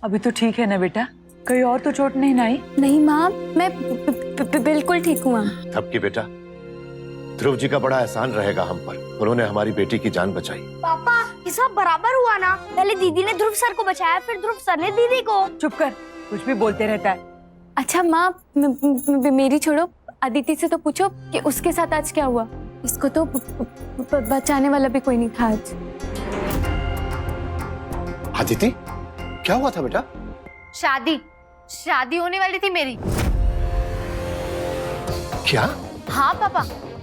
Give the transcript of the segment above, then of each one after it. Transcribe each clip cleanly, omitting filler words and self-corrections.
अभी तो ठीक है ना बेटा? कहीं और तो चोट नहीं ना आई? नहीं माँ, मैं बिल्कुल ठीक हूँ। तब की बेटा, ध्रुव जी का बड़ा एहसान रहेगा हम पर, उन्होंने हमारी बेटी की जान बचाई। पापा ये सब बराबर हुआ ना? पहले दीदी ने ध्रुव सर को बचाया, फिर ध्रुव सर ने दीदी को। चुप कर, कुछ भी बोलते रहता है। अच्छा माँ, मेरी छोड़ो, अदिति से तो पूछो कि उसके साथ आज क्या हुआ। इसको तो बचाने वाला भी कोई नहीं था आज। अदिति, क्या हुआ था बेटा? शादी होने वाली थी मेरी। क्या? हाँ पापा,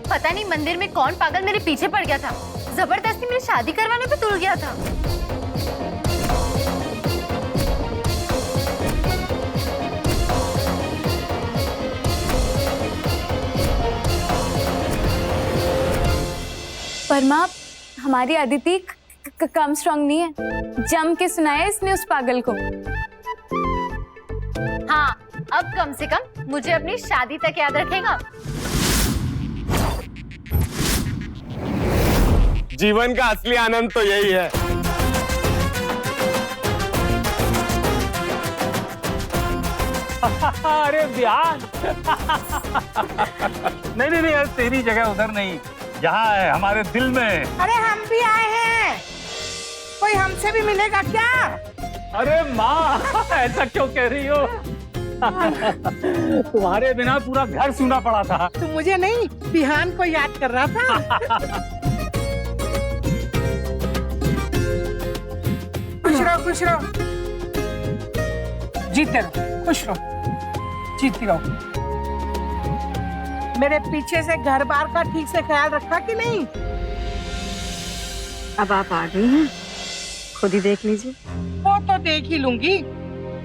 पता नहीं मंदिर में कौन पागल मेरे पीछे पड़ गया था, जबरदस्ती मेरी शादी करवाने पे तुल गया था। पर माँ, हमारी अदिति कम स्ट्रांग नहीं है। जम के सुनाया इसने उस पागल को। हाँ, अब कम से कम मुझे अपनी शादी तक याद रखेगा। जीवन का असली आनंद तो यही है। अरे बिहान नहीं नहीं नहीं यार, तेरी जगह उधर नहीं, यहाँ है हमारे दिल में। अरे हम भी आए हैं, कोई हमसे भी मिलेगा क्या? अरे माँ, ऐसा क्यों कह रही हो? तुम्हारे बिना पूरा घर सूना पड़ा था। तू मुझे नहीं, बिहान को याद कर रहा था। खुश रहो, जीते रहो, खुश रहो, जीती रहो। मेरे पीछे से घर बार का ठीक से ख्याल रखा कि नहीं? अब आप आ गई हैं, खुद ही देख लीजिए। वो तो देख ही लूंगी,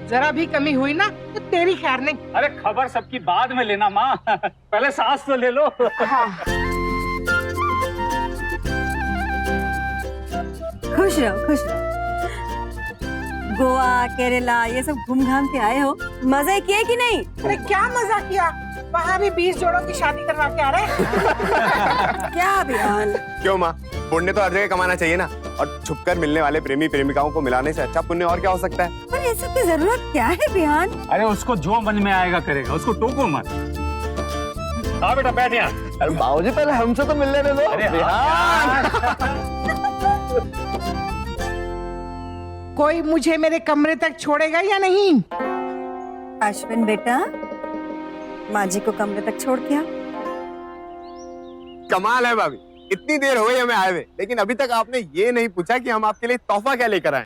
जरा भी कमी हुई ना तो तेरी खैर नहीं। अरे खबर सबकी बाद में लेना माँ, पहले सांस तो ले लो। हाँ। खुश रहो, खुश रहो। गोवा, केरला ये सब घूम घाम के आए हो, मजे किए कि नहीं? अरे क्या मजा किया, वहाँ भी 20 जोड़ों की शादी करवा के आ रहे। क्या बिहान? क्यों माँ, पुण्य तो हर जगह कमाना चाहिए ना, और छुपकर मिलने वाले प्रेमी प्रेमिकाओं को मिलाने से अच्छा पुण्य और क्या हो सकता है? पर ये सब की जरूरत क्या है बिहान? अरे उसको जो मन में आएगा करेगा, उसको टोको मत। हाँ बेटा बैठ यहाँ। अरे बाबूजी पहले हमसे तो मिलने दे दो। अरे कोई मुझे मेरे कमरे तक छोड़ेगा या नहीं? अश्विन बेटा, माँ जी को कमरे तक छोड़ के आओ। कमाल है भाभी, इतनी देर हो गई हमें आए हुए, लेकिन अभी तक आपने ये नहीं पूछा कि हम आपके लिए तोहफा क्या लेकर आए।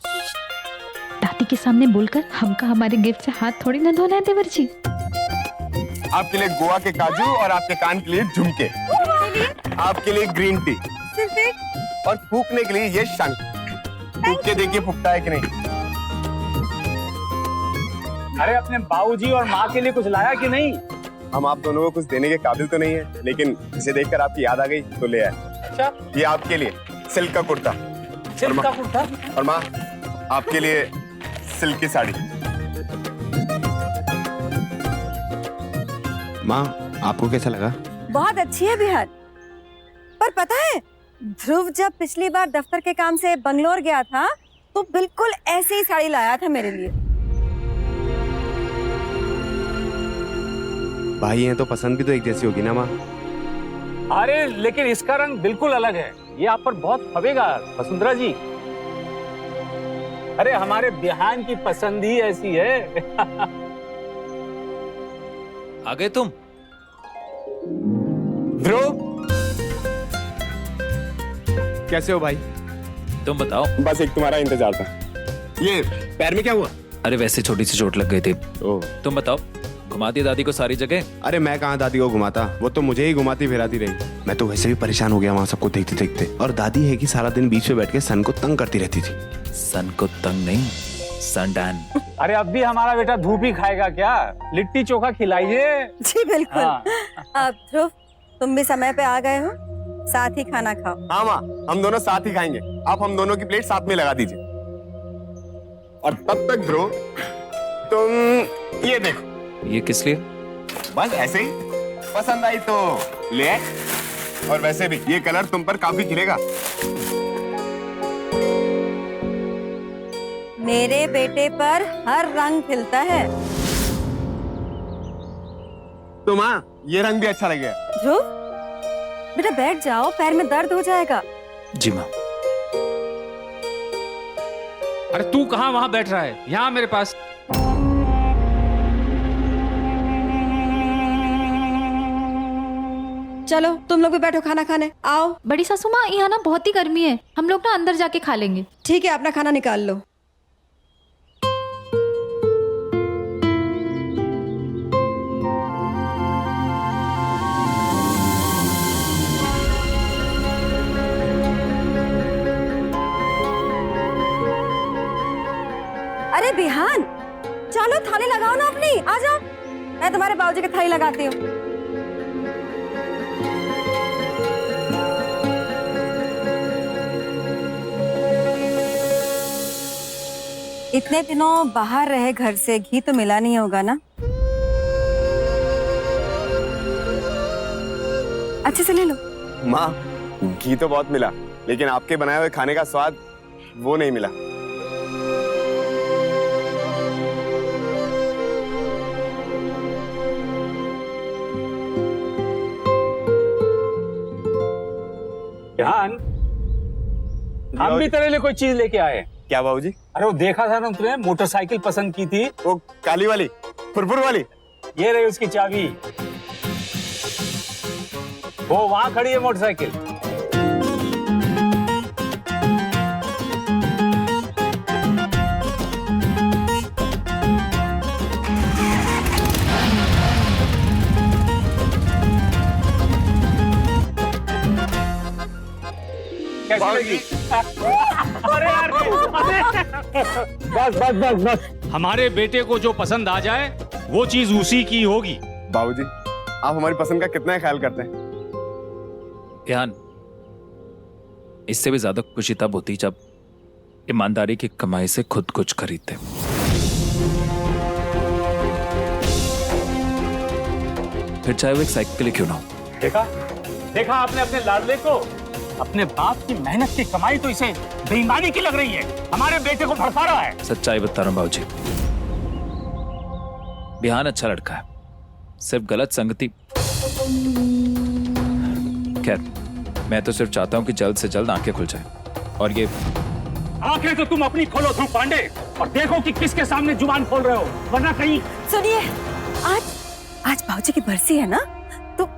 दादी के सामने बोलकर हमका हमारे गिफ्ट से हाथ थोड़ी ना धोना है देवर जी। आपके लिए गोवा के काजू और आपके कान के लिए झुमके, आपके लिए ग्रीन टी, और फूकने के लिए ये शंख। फूक के देखिए फूकता है कि नहीं। अरे अपने बाबूजी और माँ के लिए कुछ लाया कि नहीं? हम आप दोनों को कुछ देने के काबिल तो नहीं है, लेकिन इसे देखकर आपकी याद आ गई तो ले आए। अच्छा, ये आपके लिए सिल्क का कुर्ता, सिल्क का कुर्ता, और माँ आपके लिए सिल्क की साड़ी। माँ आपको कैसा लगा? बहुत अच्छी है बिहान। पर पता है, ध्रुव जब पिछली बार दफ्तर के काम से बंगलोर गया था तो बिल्कुल ऐसी ही साड़ी लाया था मेरे लिए। भाई हैं तो पसंद भी तो एक जैसी होगी ना माँ? अरे लेकिन इसका रंग बिल्कुल अलग है, ये आप पर बहुत फबेगा वसुंधरा जी। अरे हमारे बिहान की पसंद ही ऐसी है। आ गए तुम? ध्रुव कैसे हो भाई? तुम बताओ। बस एक तुम्हारा इंतजार था। ये पैर में क्या हुआ? अरे वैसे छोटी सी चोट लग गई थी। ओह। तुम बताओ, घुमा दिया दादी को सारी जगह? अरे मैं कहाँ दादी को घुमाता, वो तो मुझे ही घुमाती फिराती रही। मैं तो वैसे भी परेशान हो गया वहाँ सबको देखते देखते। और दादी है कि सारा दिन बीच में बैठ के सन को तंग करती रहती थी। सन को तंग नहीं, सनटैन। अरे अब भी हमारा बेटा धूप ही खाएगा क्या? लिट्टी चोखा खिलाइए। जी बिल्कुल। हाँ। अब ध्रुव, तुम भी समय पे आ गए हो, साथ ही खाना खाओ। हाँ माँ, हम दोनों साथ ही खाएंगे। आप हम दोनों की प्लेट साथ में लगा दीजिए। और तब तक ध्रुव तुम ये देखो। ये किस लिए? बस ऐसे ही, पसंद आई तो ले आए। और वैसे भी ये कलर तुम पर काफी खिलेगा। मेरे बेटे पर हर रंग खिलता है। तो माँ ये रंग भी अच्छा लगेगा। ध्रुव, बेटा बैठ जाओ, पैर में दर्द हो जाएगा। जी माँ। अरे तू कहाँ वहां बैठ रहा है, यहाँ मेरे पास। चलो तुम लोग भी बैठो खाना खाने, आओ। बड़ी सासू माँ, यहाँ ना बहुत ही गर्मी है, हम लोग ना अंदर जाके खा लेंगे। ठीक है, अपना खाना निकाल लो। अरे बिहान, चलो थाली लगाओ ना अपनी, आ जाओ। मैं तुम्हारे बाबूजी की थाली लगाती हूँ। इतने दिनों बाहर रहे घर से, घी तो मिला नहीं होगा ना? अच्छे से ले लो। माँ घी तो बहुत मिला, लेकिन आपके बनाए हुए खाने का स्वाद वो नहीं मिला। ध्यान, हम भी तेरे लिए कोई चीज लेके आए। क्या बाबूजी? अरे वो देखा था ना तुमने, मोटरसाइकिल पसंद की थी, वो काली वाली, फुरफुर वाली। ये रही उसकी चाबी। वो वहां खड़ी है मोटरसाइकिल। कैसी लगी? अरे यार, बस बस बस बस, हमारे बेटे को जो पसंद आ जाए वो चीज उसी की होगी। बाबूजी आप हमारी पसंद का कितना ख्याल करते हैं। ध्यान, इससे भी ज्यादा खुशी तब होती जब ईमानदारी की कमाई से खुद कुछ खरीदते। फिर चाहे वो एक साइकिल ही क्यों ना हो। देखा देखा आपने अपने लाडले को, अपने बाप की मेहनत की कमाई तो इसे बेईमानी की लग रही है, हमारे बेटे को भड़का रहा है। सच्चाई बता रहा हूं बाबूजी, बिहान अच्छा लड़का है, सिर्फ गलत संगति। खैर, मैं तो सिर्फ चाहता हूं कि जल्द से जल्द आंखें खुल जाए। और ये आंखें तो तुम अपनी खोलो ध्रुव पांडे, और देखो कि किसके सामने जुबान खोल रहे हो, वरना कहीं। सुनिए, आज बाबूजी की बरसी है ना, तो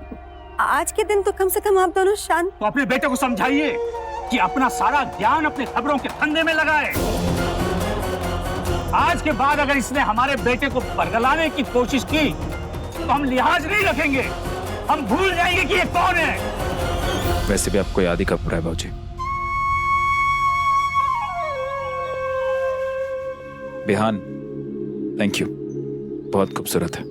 आज के दिन तो कम से कम आप दोनों शांत। तो अपने बेटे को समझाइए कि अपना सारा ज्ञान अपने खबरों के धंधे में लगाए। आज के बाद अगर इसने हमारे बेटे को बरगलाने की कोशिश की तो हम लिहाज नहीं रखेंगे, हम भूल जाएंगे कि ये कौन है। वैसे भी आपको याद ही कब रहा है बाबूजी। बिहान, थैंक यू, बहुत खूबसूरत है।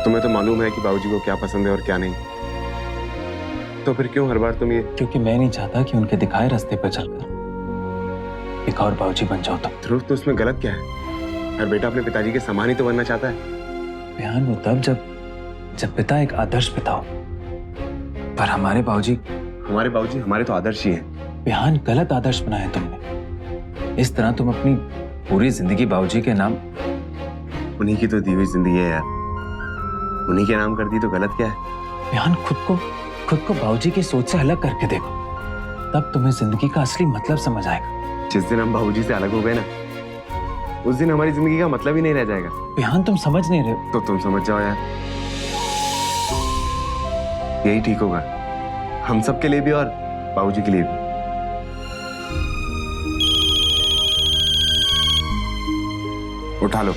तुम्हें तो मालूम है कि बाबूजी को क्या पसंद है और क्या नहीं, तो फिर क्यों हर बार तुम ये। क्योंकि मैं नहीं चाहता कि उनके दिखाए रास्ते पर चलकर एक और बाबूजी बन जाओ तुम। ध्रुव, तो उसमें गलत क्या है? हर बेटा अपने पिताजी के समान ही तो बनना चाहता है। बिहान, वो तब जब पिता एक आदर्श पिता हो, पर हमारे बाबूजी हमारे तो आदर्श ही हैं। बिहान, गलत आदर्श बनाया तुमने। इस तरह तुम अपनी पूरी जिंदगी बाबूजी के नाम। उन्हीं की तो दी हुई जिंदगी है यार, उन्हीं के नाम कर दी तो गलत क्या है? बिहान, खुद को बाबूजी की सोच से अलग करके देखो, तब तुम्हें जिंदगी का असली मतलब समझ आएगा। जिस दिन हम बाबूजी से अलग हो गए ना, उस दिन हमारी जिंदगी का मतलब ही नहीं रह जाएगा। बिहान, तुम समझ नहीं रहे। तो तुम समझ जाओ यार, यही ठीक होगा, हम सब के लिए भी और बाबूजी के लिए भी। उठा लो।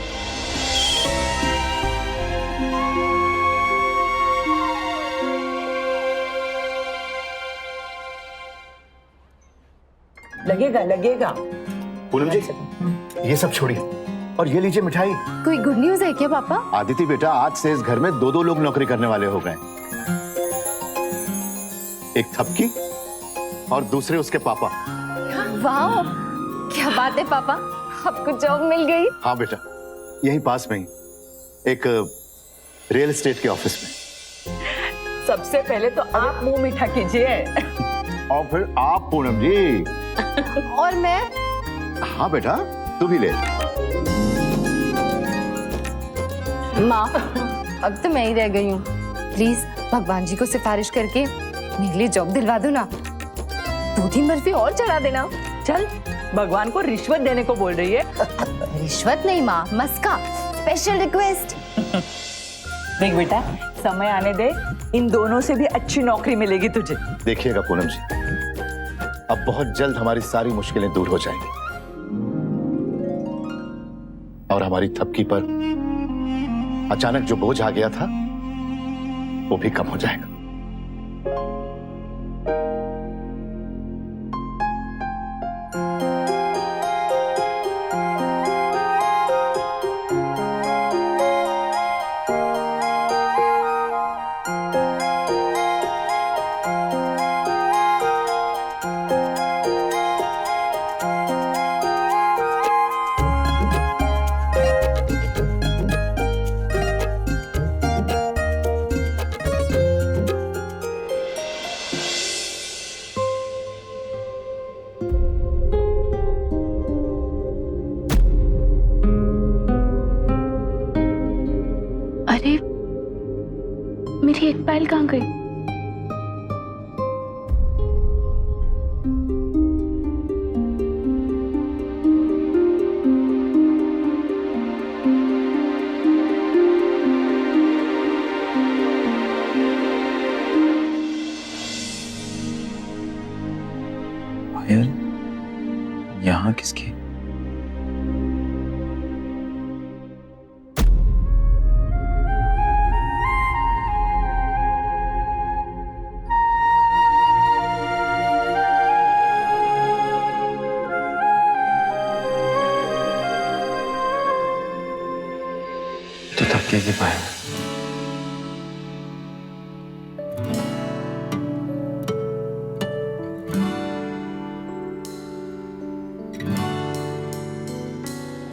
लगेगा लगेगा। पूनम जी, ये सब छोड़िए और ये लीजिए मिठाई। कोई गुड न्यूज है क्या पापा? आदिति बेटा, आज से इस घर में 2-2 लोग नौकरी करने वाले हो गए। एक थपकी और दूसरे उसके पापा। वाह, क्या बात है पापा, आपको जॉब मिल गई? हाँ बेटा, यहीं पास में ही एक रियल एस्टेट के ऑफिस में। सबसे पहले तो आप मुंह मीठा कीजिए। और फिर आप पूनम जी। और मैं? हाँ बेटा, तू भी ले। माँ, अब तो मैं ही रह गई हूँ। प्लीज भगवान जी को सिफारिश करके मेरे लिए जॉब दिलवा दो ना। 2-3 बर्फी और चढ़ा देना। चल, भगवान को रिश्वत देने को बोल रही है। रिश्वत नहीं माँ, मस्का, स्पेशल रिक्वेस्ट। देख बेटा, समय आने दे, इन दोनों से भी अच्छी नौकरी मिलेगी तुझे। देखिएगा पूनम जी, अब बहुत जल्द हमारी सारी मुश्किलें दूर हो जाएंगी और हमारी थपकी पर अचानक जो बोझ आ गया था वो भी कम हो जाएगा। अरे मेरी एक फाइल कहाँ गई? पायल, यहाँ किसकी? तो तब क्या पायल?